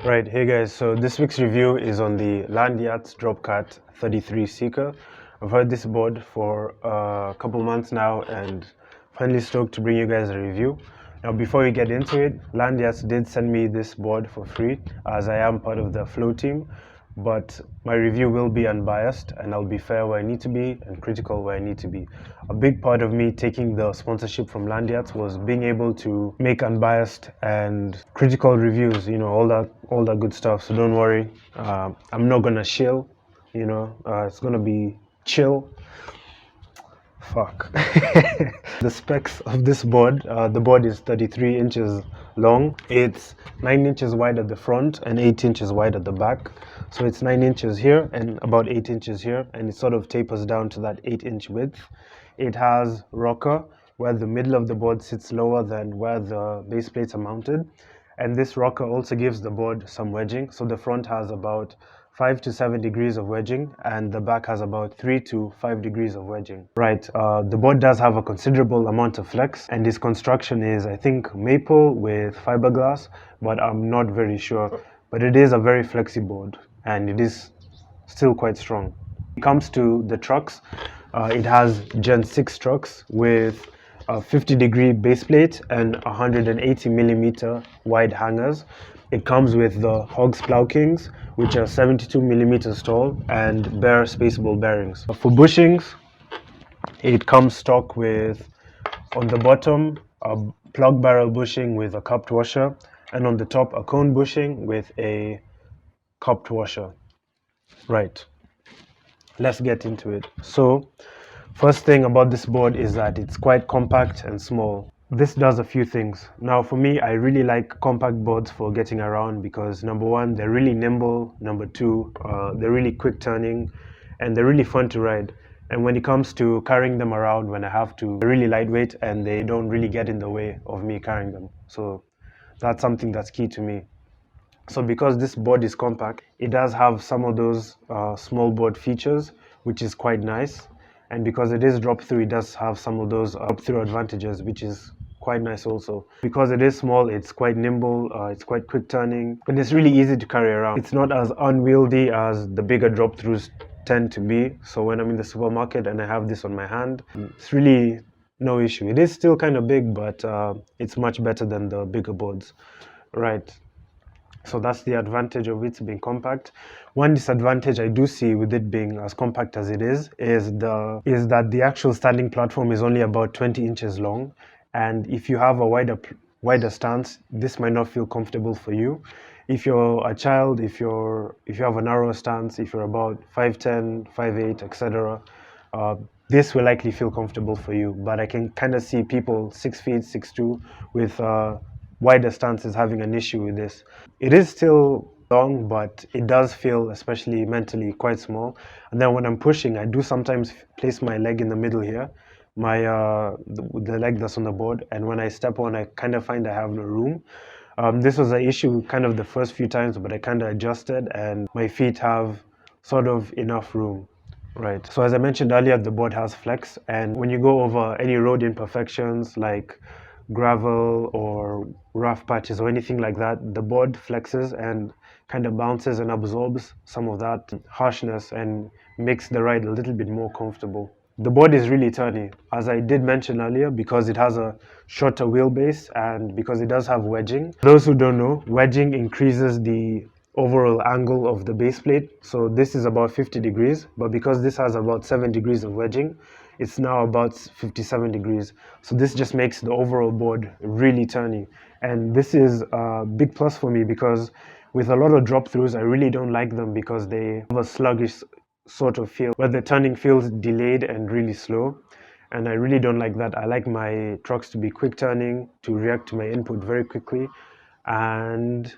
Right, hey guys, so this week's review is on the Landyachtz Drop Cat 33 Seeker. I've heard this board for a couple months now and finally stoked to bring you guys a review. Now before we get into it, Landyachtz did send me this board for free as I am part of the Flow team, but my review will be unbiased and I'll be fair where I need to be and critical where I need to be. A big part of me taking the sponsorship from Landyachtz was being able to make unbiased and critical reviews, you know, all that good stuff. So don't worry, I'm not gonna shill, you know, it's gonna be chill. Fuck. The specs of this board, the board is 33 inches long. It's 9 inches wide at the front and 8 inches wide at the back. So it's 9 inches here and about 8 inches here, and it sort of tapers down to that 8-inch width. It has rocker where the middle of the board sits lower than where the base plates are mounted. And this rocker also gives the board some wedging. So the front has about 5 to 7 degrees of wedging and the back has about 3 to 5 degrees of wedging. Right, the board does have a considerable amount of flex and this construction is, I think, maple with fiberglass, but I'm not very sure. But it is a very flexy board and it is still quite strong. When it comes to the trucks, it has Gen 6 trucks with a 50-degree base plate and 180 millimeter wide hangers. It comes with the Hogs Plow Kings, which are 72 millimeters tall and bare Spaceball bearings. For bushings, it comes stock with, on the bottom, a plug barrel bushing with a cupped washer, and on the top, a cone bushing with a cupped washer. Right, let's get into it. So, first thing about this board is that it's quite compact and small. This does a few things. Now for me, I really like compact boards for getting around because number one, they're really nimble. Number two, they're really quick turning and they're really fun to ride. And when it comes to carrying them around when I have to, they're really lightweight and they don't really get in the way of me carrying them. So that's something that's key to me. So because this board is compact, it does have some of those small board features, which is quite nice. And because it is drop through, it does have some of those drop through advantages, which is quite nice also. Because it is small, it's quite nimble, it's quite quick turning, and it's really easy to carry around. It's not as unwieldy as the bigger drop throughs tend to be. So when I'm in the supermarket and I have this on my hand, it's really no issue. It is still kind of big, but it's much better than the bigger boards. Right. So that's the advantage of it being compact. One disadvantage I do see with it being as compact as it is that the actual standing platform is only about 20 inches long. And if you have a wider stance, this might not feel comfortable for you. If you're a child, if you have a narrow stance, if you're about 5'10", 5'8", etc., this will likely feel comfortable for you. But I can kind of see people 6 feet, 6'2", with wider stances having an issue with this. It is still long, but it does feel, especially mentally, quite small. And then when I'm pushing, I do sometimes place my leg in the middle here, the leg that's on the board, and when I step on, I kind of find I have no room. This was an issue kind of the first few times, but I kind of adjusted and my feet have sort of enough room. Right, so as I mentioned earlier, the board has flex, and when you go over any road imperfections like gravel or rough patches or anything like that, the board flexes and kind of bounces and absorbs some of that harshness and makes the ride a little bit more comfortable. The board is really turny, as I did mention earlier, because it has a shorter wheelbase and because it does have wedging. For those who don't know, wedging increases the overall angle of the base plate. So this is about 50 degrees, but because this has about 7 degrees of wedging, it's now about 57 degrees. So this just makes the overall board really turny. And this is a big plus for me because with a lot of drop throughs, I really don't like them because they have a sluggish sort of feel where the turning feels delayed and really slow. And I really don't like that. I like my trucks to be quick turning, to react to my input very quickly. And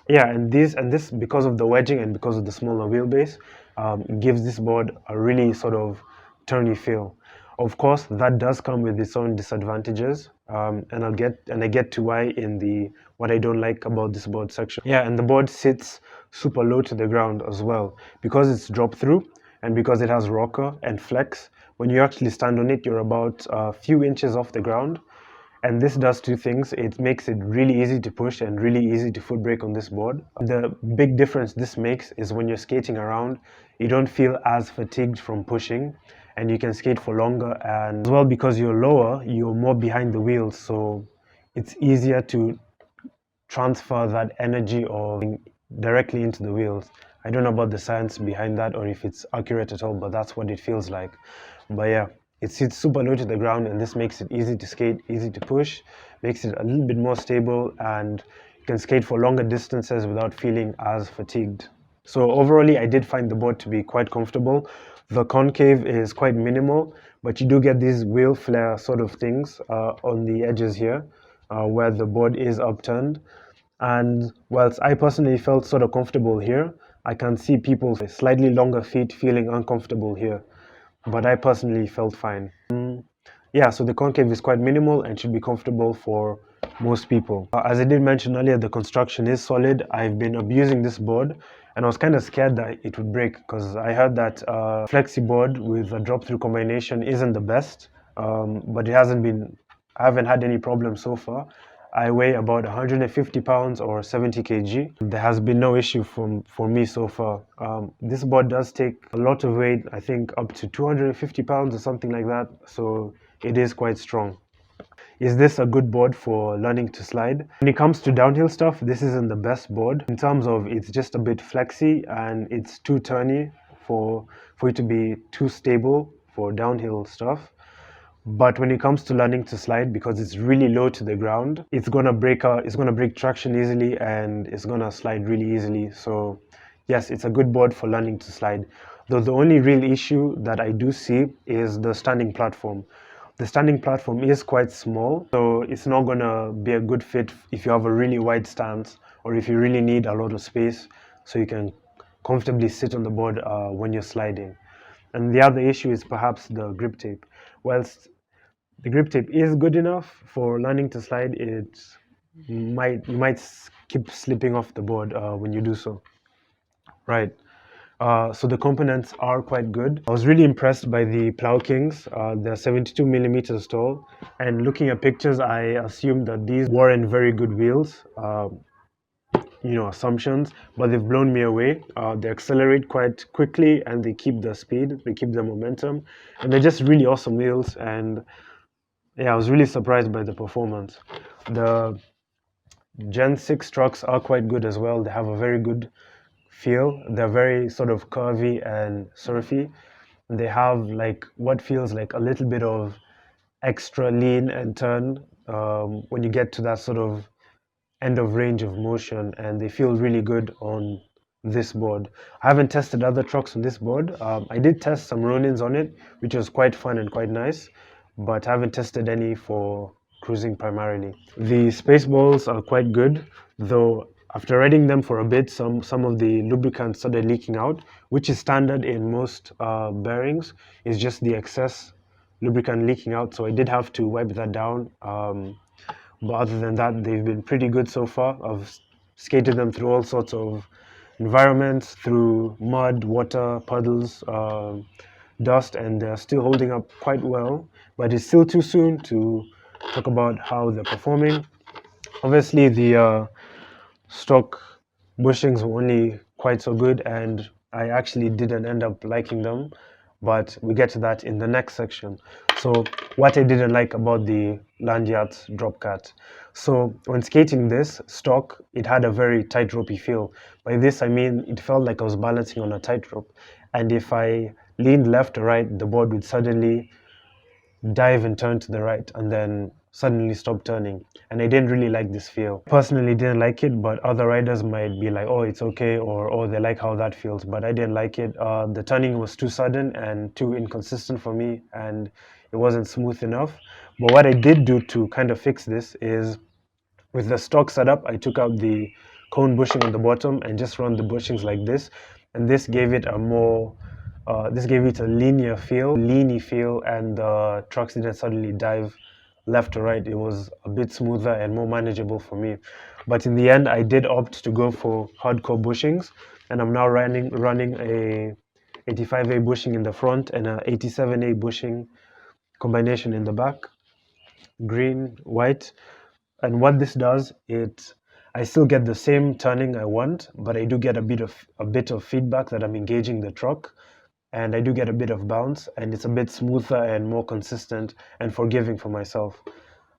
yeah, and this because of the wedging and because of the smaller wheelbase, gives this board a really sort of turny feel. Of course, that does come with its own disadvantages, and I get to why in the what I don't like about this board section. Yeah, and the board sits super low to the ground as well because it's drop through and because it has rocker and flex. When you actually stand on it, you're about a few inches off the ground, And this does two things. It makes it really easy to push and really easy to foot brake on this board. The big difference this makes is when you're skating around, you don't feel as fatigued from pushing, and you can skate for longer. And as well, because you're lower, you're more behind the wheels, so it's easier to transfer that energy of directly into the wheels. I don't know about the science behind that or if it's accurate at all, but that's what it feels like. But yeah, it sits super low to the ground, and this makes it easy to skate, easy to push, makes it a little bit more stable, and you can skate for longer distances without feeling as fatigued. So overall, I did find the board to be quite comfortable. The concave is quite minimal, but you do get these wheel flare sort of things on the edges here, where the board is upturned. And whilst I personally felt sort of comfortable here, I can see people with slightly longer feet feeling uncomfortable here, but I personally felt fine. Yeah, so the concave is quite minimal and should be comfortable for most people. As I did mention earlier, the construction is solid. I've been abusing this board, and I was kind of scared that it would break because I heard that flexi board with a drop-through combination isn't the best, but I haven't had any problems so far. I weigh about 150 pounds or 70 kg. There has been no issue for me so far. This board does take a lot of weight, I think up to 250 pounds or something like that, so it is quite strong. Is this a good board for learning to slide? When it comes to downhill stuff, this isn't the best board in terms of it's just a bit flexy and it's too turny for it to be too stable for downhill stuff. But when it comes to learning to slide, because it's really low to the ground, it's gonna break traction easily and it's gonna slide really easily. So yes, it's a good board for learning to slide. Though the only real issue that I do see is the standing platform. The standing platform is quite small, so it's not gonna be a good fit if you have a really wide stance or if you really need a lot of space so you can comfortably sit on the board when you're sliding. And the other issue is perhaps the grip tape. Whilst the grip tape is good enough for learning to slide, you might keep slipping off the board when you do so. Right. So the components are quite good. I was really impressed by the Plow Kings. They're 72 millimeters tall, and looking at pictures, I assumed that these weren't very good wheels. Assumptions, but they've blown me away. They accelerate quite quickly and they keep the speed, they keep the momentum, and they're just really awesome wheels. And yeah, I was really surprised by the performance. The Gen 6 trucks are quite good as well. They have a very good feel. They're very sort of curvy and surfy. They have like what feels like a little bit of extra lean and turn when you get to that sort of end of range of motion, and they feel really good on this board. I haven't tested other trucks on this board. I did test some Ronins on it, which was quite fun and quite nice, but I haven't tested any for cruising primarily. The Spaceballs are quite good, though after riding them for a bit, some of the lubricant started leaking out, which is standard in most bearings. It's just the excess lubricant leaking out, so I did have to wipe that down. But other than that, they've been pretty good so far. I've skated them through all sorts of environments, through mud, water, puddles, dust, and they're still holding up quite well. But it's still too soon to talk about how they're performing. Obviously, the stock bushings were only quite so good, and I actually didn't end up liking them, but we get to that in the next section. So what I didn't like about the Landyachtz Drop Cat. So when skating this stock, it had a very tight-ropey feel. By this I mean it felt like I was balancing on a tightrope, and if I leaned left or right, the board would suddenly dive and turn to the right and then suddenly stop turning, and I didn't really like this feel. Personally didn't like it, but other riders might be like, oh, it's okay, or oh, they like how that feels, but I didn't like it. The turning was too sudden and too inconsistent for me, and it wasn't smooth enough. But what I did do to kind of fix this is, with the stock setup, I took out the cone bushing on the bottom and just run the bushings like this, and this gave it a linear feel, leany feel, and the trucks didn't suddenly dive left to right. It was a bit smoother and more manageable for me. But in the end, I did opt to go for hardcore bushings, and I'm now running a 85A bushing in the front and a 87A bushing combination in the back. green, white. And what this does, I still get the same turning I want, but I do get a bit of feedback that I'm engaging the truck, and I do get a bit of bounce, and it's a bit smoother and more consistent and forgiving for myself.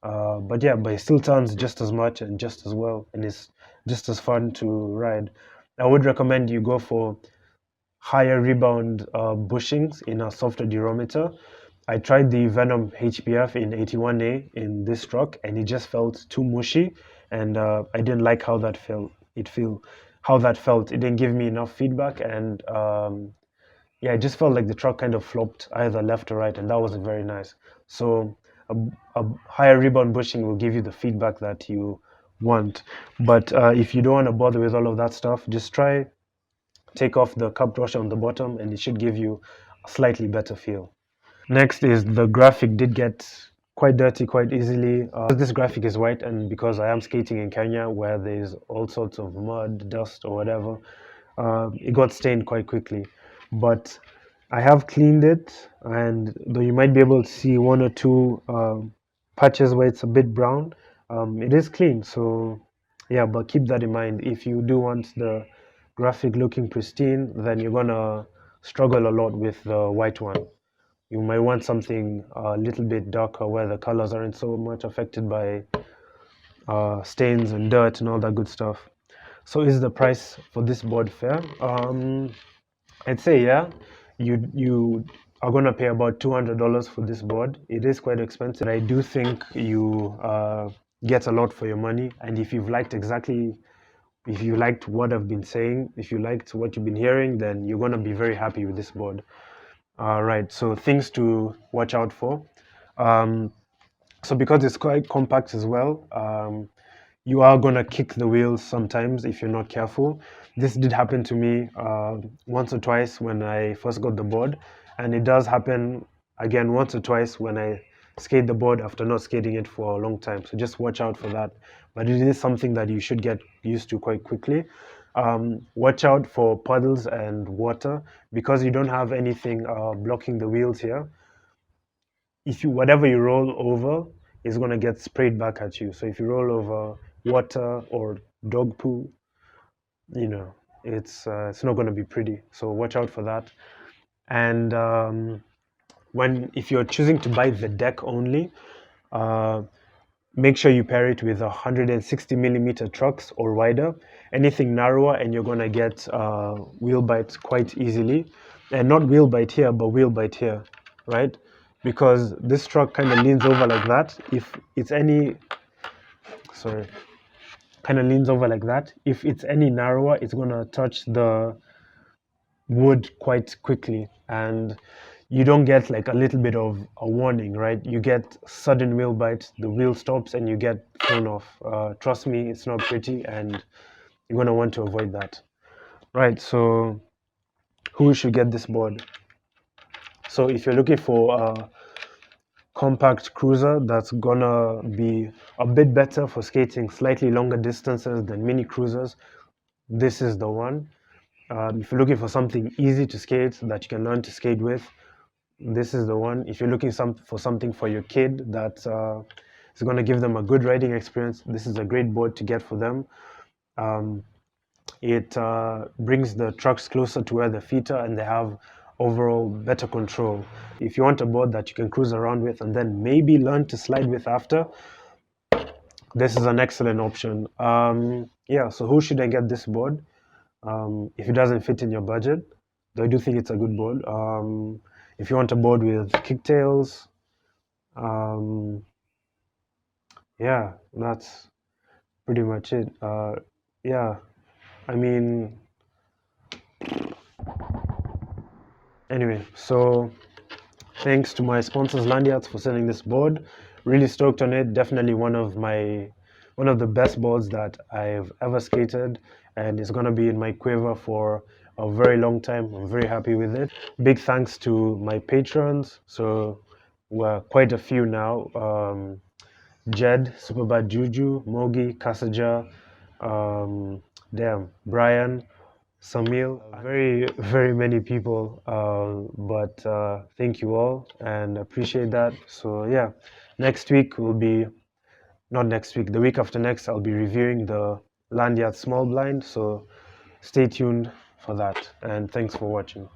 But yeah, but it still turns just as much and just as well, and it's just as fun to ride. I would recommend you go for higher rebound bushings in a softer durometer. I tried the Venom HPF in 81A in this truck, and it just felt too mushy, and I didn't like how that felt. How that felt. It didn't give me enough feedback, and yeah, it just felt like the truck kind of flopped either left or right, and that wasn't very nice. So a, a higher rebound bushing will give you the feedback that you want. But if you don't want to bother with all of that stuff, just take off the cup washer on the bottom, and it should give you a slightly better feel. Next is the graphic did get quite dirty quite easily. This graphic is white, and because I am skating in Kenya where there's all sorts of mud, dust, or whatever, it got stained quite quickly. But I have cleaned it, and though you might be able to see one or two patches where it's a bit brown, it is clean. So yeah, but keep that in mind. If you do want the graphic looking pristine, then you're gonna struggle a lot with the white one. You might want something a little bit darker where the colors aren't so much affected by stains and dirt and all that good stuff. So is the price for this board fair? I'd say yeah. You are gonna pay about $200 for this board. It is quite expensive. I do think you get a lot for your money, and if you liked what I've been saying, if you liked what you've been hearing, then you're gonna be very happy with this board. Right, so things to watch out for. Um, so because it's quite compact as well, you are gonna kick the wheels sometimes if you're not careful. This did happen to me once or twice when I first got the board, and it does happen again once or twice when I skate the board after not skating it for a long time. So just watch out for that. But it is something that you should get used to quite quickly. Watch out for puddles and water because you don't have anything blocking the wheels here. If you whatever you roll over is going to get sprayed back at you. So if you roll over water or dog poo, you know it's not going to be pretty. So watch out for that. And if you're choosing to buy the deck only, uh, make sure you pair it with 160 millimeter trucks or wider. Anything narrower, and you're gonna get wheel bites quite easily, and not wheel bite here, but wheel bite here, right? Because this truck kind of leans over like that. If it's any, sorry, kind of leans over like that. If it's any narrower, it's gonna touch the wood quite quickly, and you don't get like a little bit of a warning, right? You get sudden wheel bite, the wheel stops, and you get thrown off. Trust me, it's not pretty, and you're gonna want to avoid that. Right, so who should get this board? So if you're looking for a compact cruiser that's gonna be a bit better for skating slightly longer distances than mini cruisers, this is the one. If you're looking for something easy to skate that you can learn to skate with, this is the one. If you're looking for something for your kid that is going to give them a good riding experience, this is a great board to get for them. It brings the trucks closer to where the feet are, and they have overall better control. If you want a board that you can cruise around with and then maybe learn to slide with after, this is an excellent option. Yeah, so who should I get this board? If it doesn't fit in your budget, though I do think it's a good board. If you want a board with kicktails, um, yeah, that's pretty much it. Yeah, I mean, anyway, so thanks to my sponsors Landyachtz for sending this board. Really stoked on it. Definitely one of the best boards that I've ever skated, and it's gonna be in my quiver for a very long time. I'm very happy with it. Big thanks to my patrons. So we're quite a few now. Jed, Superbad Juju, Mogi, Kasaja, Brian, Samil, very, very many people, but thank you all and appreciate that. So yeah, Next week will be, not next week, the week after next, I'll be reviewing the Landyachtz small blind, so stay tuned for that, and thanks for watching.